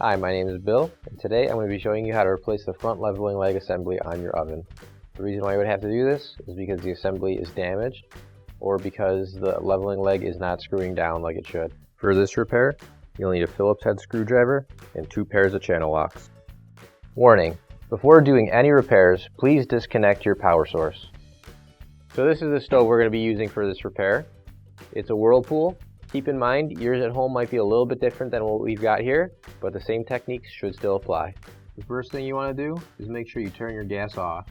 Hi, my name is Bill, and today I'm going to be showing you how to replace the front leveling leg assembly on your oven. The reason why you would have to do this is because the assembly is damaged or because the leveling leg is not screwing down like it should. For this repair, you'll need a Phillips head screwdriver and 2 pairs of channel locks. Warning: before doing any repairs, please disconnect your power source. So this is the stove we're going to be using for this repair. It's a Whirlpool. Keep in mind, yours at home might be a little bit different than what we've got here, but the same techniques should still apply. The first thing you want to do is make sure you turn your gas off.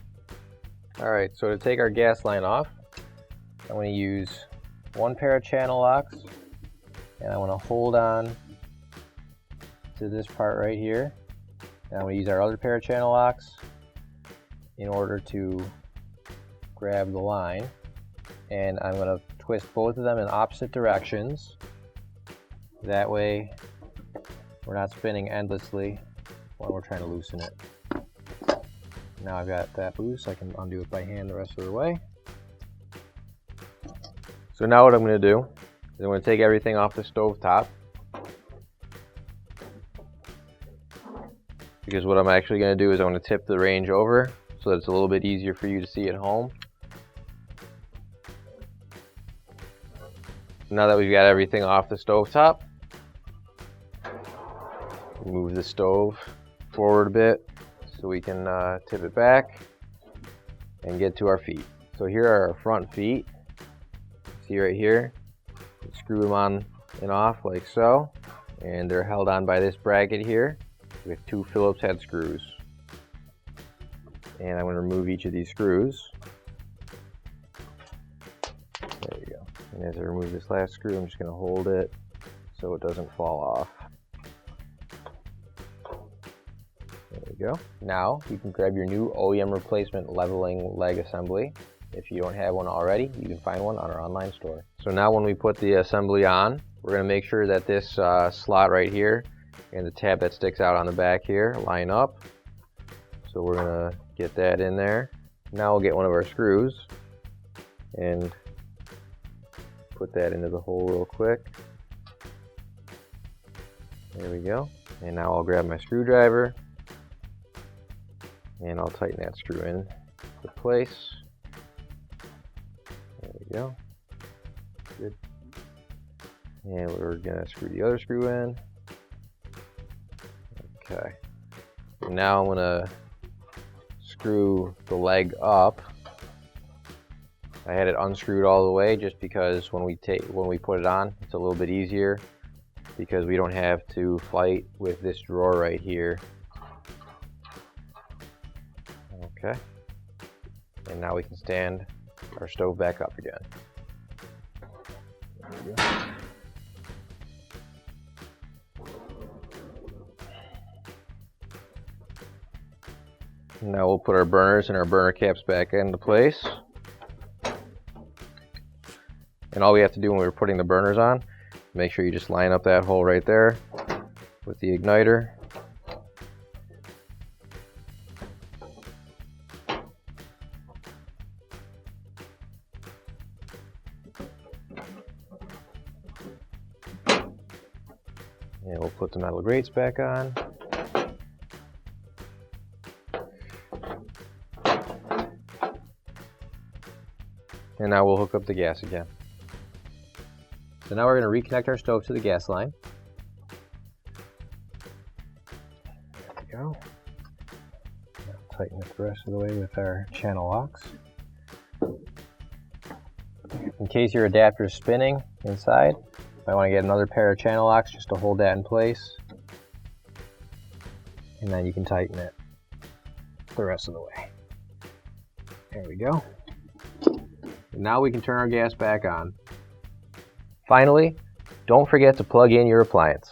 Alright, so to take our gas line off, I'm going to use 1 pair of channel locks, and I want to hold on to this part right here. And I'm going to use our other pair of channel locks in order to grab the line, and I'm going to twist both of them in opposite directions. That way we're not spinning endlessly while we're trying to loosen it. Now I've got that loose, I can undo it by hand the rest of the way. So now what I'm going to do is I'm going to take everything off the stove top, because what I'm actually going to do is I'm going to tip the range over so that it's a little bit easier for you to see at home. Now that we've got everything off the stove top, move the stove forward a bit so we can tip it back and get to our feet. So here are our front feet. See right here, you screw them on and off like so, and they're held on by this bracket here with 2 Phillips head screws. And I'm going to remove each of these screws. There we go. And as I remove this last screw, I'm just going to hold it so it doesn't fall off. There we go. Now you can grab your new OEM replacement leveling leg assembly. If you don't have one already, you can find one on our online store. So now when we put the assembly on, we're going to make sure that this slot right here and the tab that sticks out on the back here line up. So we're going to get that in there. Now we'll get one of our screws and put that into the hole real quick. There we go. And now I'll grab my screwdriver and I'll tighten that screw in to place. There we go. Good. And we're gonna screw the other screw in. Okay. And now I'm gonna screw the leg up. I had it unscrewed all the way just because when we put it on, it's a little bit easier because we don't have to fight with this drawer right here. Okay. And now we can stand our stove back up again. There we go. Now we'll put our burners and our burner caps back into place. And all we have to do when we're putting the burners on, make sure you just line up that hole right there with the igniter. And we'll put the metal grates back on. And now we'll hook up the gas again. So now we're going to reconnect our stove to the gas line. There we go. Now tighten it the rest of the way with our channel locks. In case your adapter is spinning inside, I want to get another pair of channel locks just to hold that in place. And then you can tighten it the rest of the way. There we go. And now we can turn our gas back on. Finally, don't forget to plug in your appliance.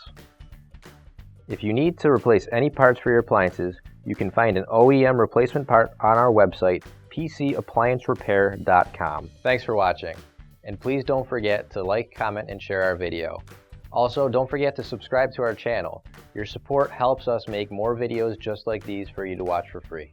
If you need to replace any parts for your appliances, you can find an OEM replacement part on our website, PCApplianceRepair.com. Thanks for watching, and please don't forget to like, comment, and share our video. Also, don't forget to subscribe to our channel. Your support helps us make more videos just like these for you to watch for free.